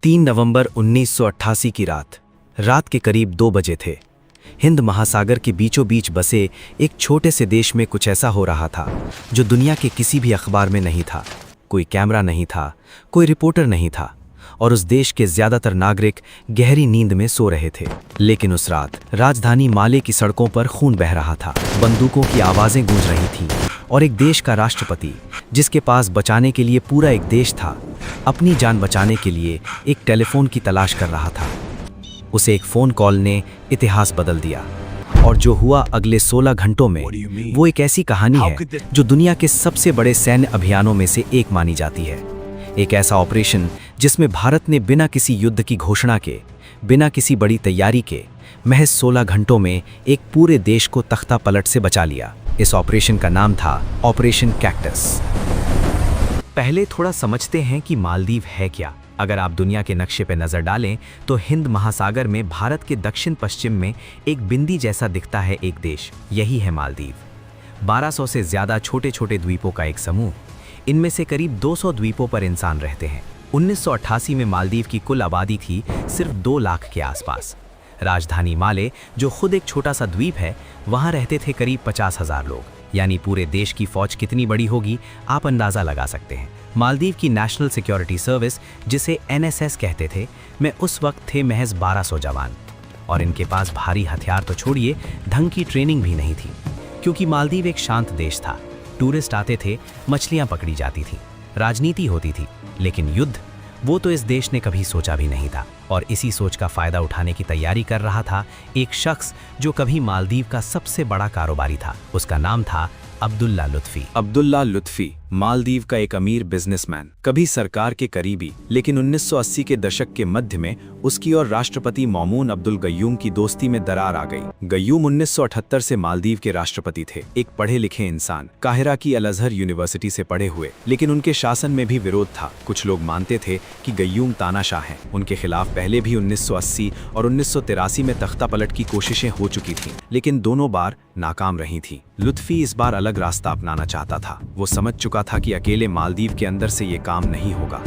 3 नवंबर 1988 की रात के करीब 2 बजे थे। हिंद महासागर के बीचों बीच बसे एक छोटे से देश में कुछ ऐसा हो रहा था जो दुनिया के किसी भी अखबार में नहीं था। कोई कैमरा नहीं था, कोई रिपोर्टर नहीं था, और उस देश के ज्यादातर नागरिक गहरी नींद में सो रहे थे। लेकिन उस रात राजधानी माले की सड़कों पर खून बह रहा था, बंदूकों की आवाजें गूंज रही थीं, और एक देश का राष्ट्रपति, जिसके पास बचाने के लिए पूरा एक देश था, अपनी जान बचाने के लिए एक टेलीफोन की तलाश कर रहा था। उसे एक फ़ोन कॉल ने इतिहास बदल दिया, और जो हुआ अगले 16 घंटों में वो एक ऐसी कहानी है जो दुनिया के सबसे बड़े सैन्य अभियानों में से एक मानी जाती है। एक ऐसा ऑपरेशन जिसमें भारत ने बिना किसी युद्ध की घोषणा के, बिना किसी बड़ी तैयारी के, महज 16 घंटों में एक पूरे देश को तख्ता पलट से बचा लिया। इस ऑपरेशन का नाम था ऑपरेशन कैक्टस। पहले थोड़ा समझते हैं कि मालदीव है क्या। अगर आप दुनिया के नक्शे पर नजर डालें तो हिंद महासागर में भारत के दक्षिण पश्चिम में एक बिंदी जैसा दिखता है एक देश, यही है मालदीव। 1200 से ज्यादा छोटे छोटे द्वीपों का एक समूह। इनमें से करीब 200 द्वीपों पर इंसान रहते हैं। 1988 में मालदीव की कुल आबादी थी सिर्फ 2 लाख के आसपास। राजधानी माले, जो खुद एक छोटा सा द्वीप है, वहां रहते थे करीब 50,000 लोग। यानी पूरे देश की फौज कितनी बड़ी होगी आप अंदाजा लगा सकते हैं। मालदीव की नेशनल सिक्योरिटी सर्विस, जिसे NSS कहते थे, में उस वक्त थे महज 1200 जवान, और इनके पास भारी हथियार तो छोड़िए, ढंग की ट्रेनिंग भी नहीं थी। क्योंकि मालदीव एक शांत देश था, टूरिस्ट आते थे, मछलियां पकड़ी जाती थी, राजनीति होती थी, लेकिन युद्ध, वो तो इस देश ने कभी सोचा भी नहीं था। और इसी सोच का फायदा उठाने की तैयारी कर रहा था एक शख्स जो कभी मालदीव का सबसे बड़ा कारोबारी था। उसका नाम था अब्दुल्ला लुत्फी। अब्दुल्ला लुत्फी मालदीव का एक अमीर बिजनेसमैन, कभी सरकार के करीबी, लेकिन 1980 के दशक के मध्य में उसकी और राष्ट्रपति मौमून अब्दुल गयूम की दोस्ती में दरार आ गई। गयूम 1978 से मालदीव के राष्ट्रपति थे, एक पढ़े लिखे इंसान, काहिरा की अल अज़हर यूनिवर्सिटी से पढ़े हुए, लेकिन उनके शासन में भी विरोध था। कुछ लोग मानते थे कि गयूम तानाशाह हैं। उनके खिलाफ पहले भी 1980 और 1983 में तख्ता पलट की कोशिशें हो चुकी थीं, लेकिन दोनों बार नाकाम रही थीं। लुत्फी इस बार अलग रास्ता अपनाना चाहता था। वो समझ चुका था कि अकेले मालदीव के अंदर से ये काम नहीं होगा।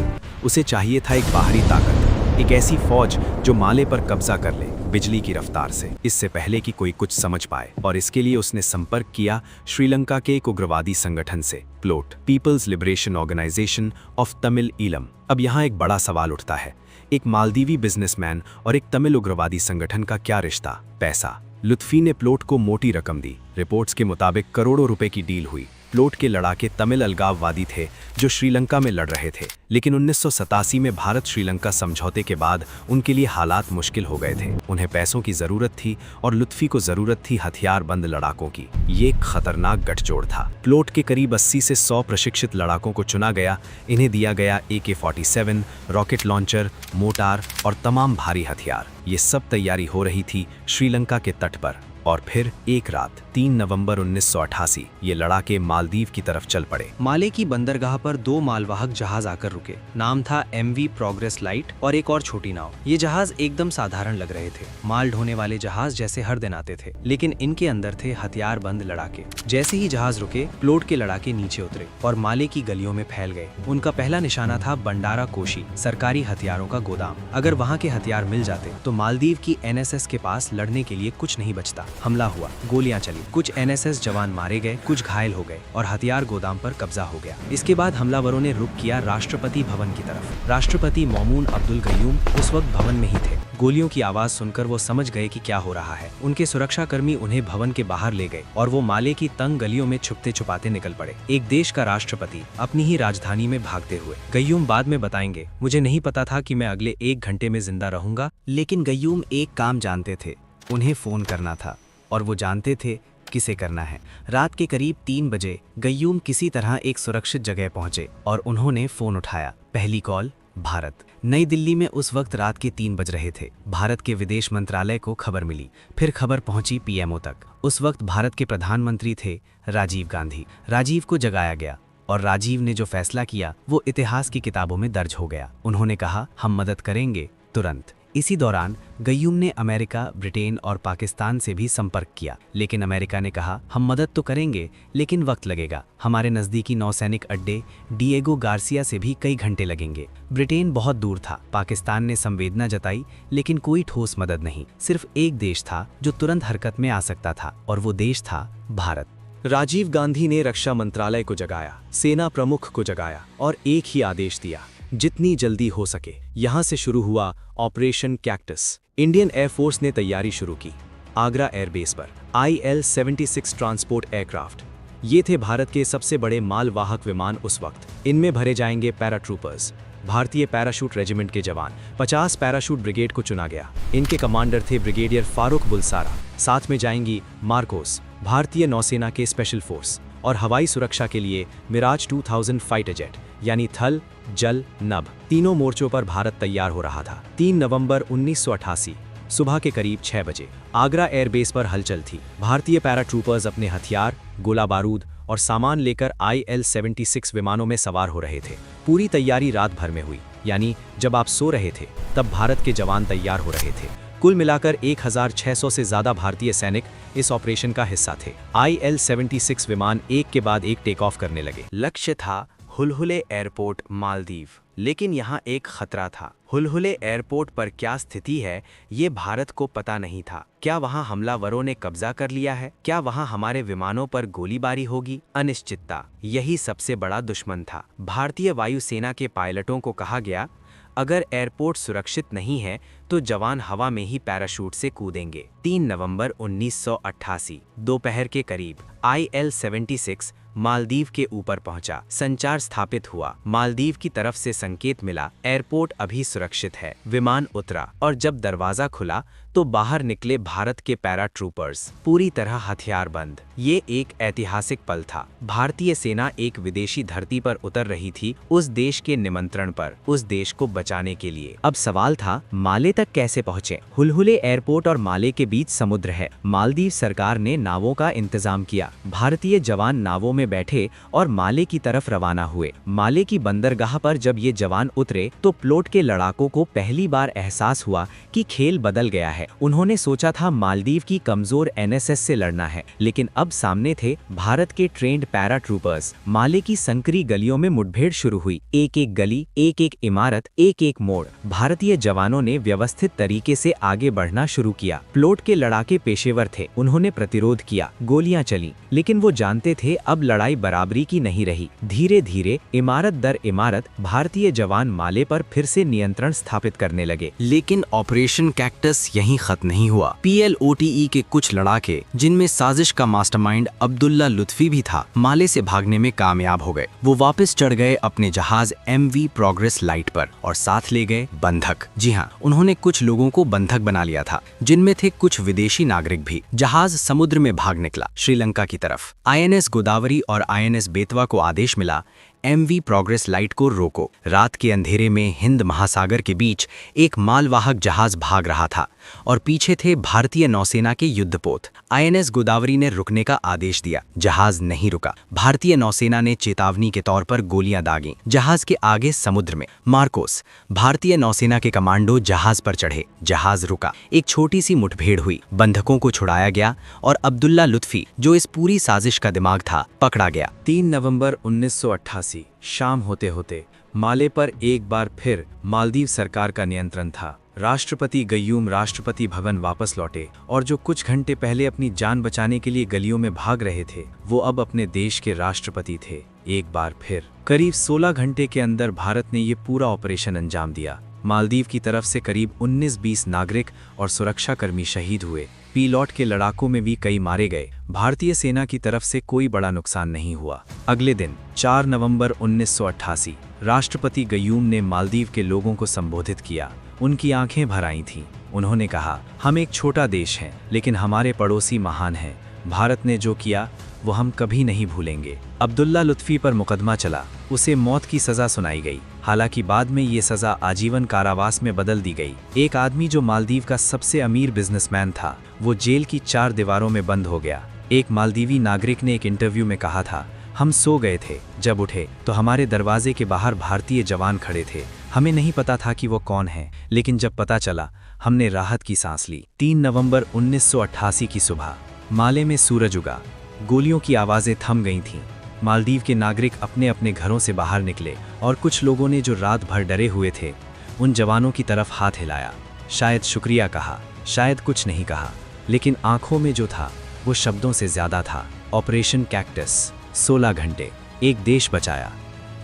उसे चाहिए था एक बाहरी ताकत, एक ऐसी फौज जो माले पर कब्जा कर ले, बिजली की रफ्तार से, इससे पहले कि कोई कुछ समझ पाए। और इसके लिए उसने संपर्क किया श्रीलंका के एक उग्रवादी संगठन से, PLOTE, People's Liberation Organisation of Tamil Eelam. अब यहाँ एक बड़ा सवाल उठता है, एक मालदीवी बिजनेसमैन और एक तमिल उग्रवादी संगठन का क्या रिश्ता? पैसा। लुत्फी ने प्लोट को मोटी रकम दी। रिपोर्ट्स के मुताबिक करोड़ों रुपए की डील हुई। प्लोट के लड़ाके तमिल अलगाववादी थे जो श्रीलंका में लड़ रहे थे, लेकिन 1987 में भारत श्रीलंका समझौते के बाद उनके लिए हालात मुश्किल हो गए थे। उन्हें पैसों की जरूरत थी और लुत्फी को जरूरत थी हथियारबंद लड़ाकों की। ये एक खतरनाक गठजोड़ था। प्लोट के करीब 80 से 100 प्रशिक्षित लड़ाकों को चुना गया। इन्हें दिया गया AK-47, रॉकेट लॉन्चर, मोटार और तमाम भारी हथियार। ये सब तैयारी हो रही थी श्रीलंका के तट पर। और फिर एक रात 3 नवंबर 1988 ये लड़ाके मालदीव की तरफ चल पड़े। माले की बंदरगाह पर 2 मालवाहक जहाज आकर रुके। नाम था MV प्रोग्रेस लाइट और एक और छोटी नाव। ये जहाज एकदम साधारण लग रहे थे, माल ढोने वाले जहाज जैसे हर दिन आते थे, लेकिन इनके अंदर थे हथियारबंद लड़ाके। जैसे ही जहाज रुके, प्लोट के लड़ाके नीचे उतरे और माले की गलियों में फैल गए। उनका पहला निशाना था बंडारा कोशी, सरकारी हथियारों का गोदाम। अगर वहाँ के हथियार मिल जाते तो मालदीव की NSS के पास लड़ने के लिए कुछ नहीं बचता। हमला हुआ, गोलियां चली, कुछ NSS जवान मारे गए, कुछ घायल हो गए और हथियार गोदाम पर कब्जा हो गया। इसके बाद हमलावरों ने रुख किया राष्ट्रपति भवन की तरफ। राष्ट्रपति मौमून अब्दुल गयूम उस वक्त भवन में ही थे। गोलियों की आवाज सुनकर वो समझ गए कि क्या हो रहा है। उनके सुरक्षाकर्मी उन्हें भवन के बाहर ले गए और वो माले की तंग गलियों में छुपते छुपाते निकल पड़े, एक देश का राष्ट्रपति अपनी ही राजधानी में भागते हुए। गयूम बाद में बताएंगे, मुझे नहीं पता था कि मैं अगले 1 घंटे में जिंदा रहूंगा। लेकिन गयूम एक काम जानते थे, उन्हें फोन करना था, और वो जानते थे किसे करना है। रात के करीब 3 बजे गयूम किसी तरह एक सुरक्षित जगह पहुंचे और उन्होंने फोन उठाया। पहली कॉल भारत। नई दिल्ली में उस वक्त रात के 3 बज रहे थे। भारत के विदेश मंत्रालय को खबर मिली, फिर खबर पहुंची PMO तक। उस वक्त भारत के प्रधानमंत्री थे राजीव गांधी। राजीव को जगाया गया और राजीव ने जो फैसला किया वो इतिहास की किताबों में दर्ज हो गया। उन्होंने कहा, हम मदद करेंगे तुरंत। इसी दौरान गयूम ने अमेरिका, ब्रिटेन और पाकिस्तान से भी संपर्क किया, लेकिन अमेरिका ने कहा, हम मदद तो करेंगे लेकिन वक्त लगेगा। हमारे नज़दीकी नौसैनिक अड्डे डिएगो गार्सिया से भी कई घंटे लगेंगे। ब्रिटेन बहुत दूर था। पाकिस्तान ने संवेदना जताई, लेकिन कोई ठोस मदद नहीं। सिर्फ एक देश था जो तुरंत हरकत में आ सकता था, और वो देश था भारत। राजीव गांधी ने रक्षा मंत्रालय को जगाया, सेना प्रमुख को जगाया और एक ही आदेश दिया, जितनी जल्दी हो सके। यहां से शुरू हुआ ऑपरेशन कैक्टस। इंडियन एयरफोर्स ने तैयारी शुरू की। आगरा एयरबेस पर IL-76 ट्रांसपोर्ट एयरक्राफ्ट, ये थे भारत के सबसे बड़े मालवाहक विमान उस वक्त। इनमें भरे जाएंगे पैराट्रूपर्स, भारतीय पैराशूट रेजिमेंट के जवान। 50 पैराशूट ब्रिगेड को चुना गया। इनके कमांडर थे ब्रिगेडियर फारूक बुलसारा। साथ में जाएंगी मार्कोस, भारतीय नौसेना के स्पेशल फोर्स, और हवाई सुरक्षा के लिए मिराज 2000 फाइटर जेट, यानी थल, जल, नभ, तीनों मोर्चों पर भारत तैयार हो रहा था। 3 नवंबर 1988 सुबह के करीब 6 बजे आगरा एयरबेस पर हलचल थी। भारतीय पैराट्रूपर्स अपने हथियार, गोला बारूद और सामान लेकर IL-76 विमानों में सवार हो रहे थे। पूरी तैयारी रात भर में हुई, यानी जब आप सो रहे थे तब भारत के जवान तैयार हो रहे थे। कुल मिलाकर 1600 से ज्यादा भारतीय सैनिक इस ऑपरेशन का हिस्सा थे। IL-76 विमान एक के बाद एक टेक ऑफ करने लगे। लक्ष्य था हुलहुले एयरपोर्ट, मालदीव। लेकिन यहाँ एक खतरा था। हुलहुले एयरपोर्ट पर क्या स्थिति है, ये भारत को पता नहीं था। क्या वहाँ हमलावरों ने कब्जा कर लिया है? क्या वहाँ हमारे विमानों पर गोलीबारी होगी? अनिश्चितता, यही सबसे बड़ा दुश्मन था। भारतीय वायुसेना के पायलटों को कहा गया, अगर एयरपोर्ट सुरक्षित नहीं है तो जवान हवा में ही पैराशूट से कूदेंगे। 3 नवंबर 1988 दोपहर के करीब IL-76 मालदीव के ऊपर पहुंचा। संचार स्थापित हुआ। मालदीव की तरफ से संकेत मिला, एयरपोर्ट अभी सुरक्षित है। विमान उतरा और जब दरवाजा खुला तो बाहर निकले भारत के पैराट्रूपर्स, पूरी तरह हथियारबंद। ये एक ऐतिहासिक पल था। भारतीय सेना एक विदेशी धरती पर उतर रही थी, उस देश के निमंत्रण पर, उस देश को बचाने के लिए। अब सवाल था, माले तक कैसे पहुंचे? हुलहुले एयरपोर्ट और माले के बीच समुद्र है। मालदीव सरकार ने नावों का इंतजाम किया। भारतीय जवान नावों में बैठे और माले की तरफ रवाना हुए। माले की बंदरगाह पर जब ये जवान उतरे तो प्लोट के लड़ाकों को पहली बार एहसास हुआ कि खेल बदल गया है। उन्होंने सोचा था मालदीव की कमजोर NSS से लड़ना है, लेकिन अब सामने थे भारत के ट्रेंड पैराट्रूपर्स। माले की संकरी गलियों में मुठभेड़ शुरू हुई। एक एक गली, एक एक इमारत, एक एक मोड़। भारतीय जवानों ने व्यवस्थित तरीके से आगे बढ़ना शुरू किया। प्लोट के लड़ाके पेशेवर थे, उन्होंने प्रतिरोध किया, गोलियां चली, लेकिन वो जानते थे अब लड़ाई बराबरी की नहीं रही। धीरे धीरे इमारत दर इमारत भारतीय जवान माले पर फिर से नियंत्रण स्थापित करने लगे। लेकिन ऑपरेशन कैक्टस यहीं खत्म नहीं हुआ। PLOTE के कुछ लड़ाके, जिनमें साजिश का मास्टरमाइंड अब्दुल्ला लुत्फी भी था, माले से भागने में कामयाब हो गए। वो वापस चढ़ गए अपने जहाज MV प्रोग्रेस लाइट पर और साथ ले गए बंधक। जी हाँ, उन्होंने कुछ लोगों को बंधक बना लिया था, जिनमें थे कुछ विदेशी नागरिक भी। जहाज समुद्र में भाग निकला श्रीलंका की तरफ। INS गोदावरी और INS बेतवा को आदेश मिला, MV प्रोग्रेस लाइट को रोको। रात के अंधेरे में हिंद महासागर के बीच एक मालवाहक जहाज भाग रहा था और पीछे थे भारतीय नौसेना के युद्धपोत। INS गोदावरी ने रुकने का आदेश दिया। जहाज नहीं रुका। भारतीय नौसेना ने चेतावनी के तौर पर गोलियां दागी। जहाज के आगे समुद्र में मार्कोस, भारतीय नौसेना के कमांडो जहाज पर चढ़े। जहाज रुका। एक छोटी सी मुठभेड़ हुई। बंधकों को छुड़ाया गया और अब्दुल्ला लुत्फी, जो इस पूरी साजिश का दिमाग था, पकड़ा गया। 3 नवंबर 1988 शाम होते होते माले पर एक बार फिर मालदीव सरकार का नियंत्रण था। राष्ट्रपति गयूम राष्ट्रपति भवन वापस लौटे और जो कुछ घंटे पहले अपनी जान बचाने के लिए गलियों में भाग रहे थे, वो अब अपने देश के राष्ट्रपति थे। एक बार फिर करीब 16 घंटे के अंदर भारत ने ये पूरा ऑपरेशन अंजाम दिया। मालदीव की तरफ से करीब 19-20 नागरिक और सुरक्षाकर्मी शहीद हुए। पीलॉट के लड़ाकों में भी कई मारे गए। भारतीय सेना की तरफ से कोई बड़ा नुकसान नहीं हुआ। अगले दिन 4 नवंबर 1988 राष्ट्रपति गयूम ने मालदीव के लोगों को संबोधित किया। उनकी आंखें भर आई थीं। उन्होंने कहा, हम एक छोटा देश हैं, लेकिन हमारे पड़ोसी महान हैं। भारत ने जो किया वो हम कभी नहीं भूलेंगे। अब्दुल्ला लुत्फी पर मुकदमा चला। उसे मौत की सजा सुनाई गई। हालांकि बाद में ये सजा आजीवन कारावास में बदल दी गई। एक आदमी जो मालदीव का सबसे अमीर बिजनेसमैन था, वो जेल की 4 दीवारों में बंद हो गया। एक मालदीवी नागरिक ने एक इंटरव्यू में कहा था, हम सो गए थे, जब उठे तो हमारे दरवाजे के बाहर भारतीय जवान खड़े थे। हमें नहीं पता था कि वो कौन है, लेकिन जब पता चला हमने राहत की सांस ली। 3 नवंबर 1988 की सुबह माले में सूरज उगा। गोलियों की आवाज़ें थम गई थीं। मालदीव के नागरिक अपने अपने घरों से बाहर निकले और कुछ लोगों ने जो रात भर डरे हुए थे उन जवानों की तरफ हाथ हिलाया। शायद शुक्रिया कहा, शायद कुछ नहीं कहा, लेकिन आंखों में जो था वो शब्दों से ज़्यादा था। ऑपरेशन कैक्टस, 16 घंटे, एक देश बचाया,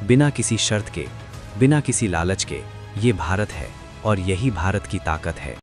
बिना किसी शर्त के, बिना किसी लालच के। ये भारत है और यही भारत की ताकत है।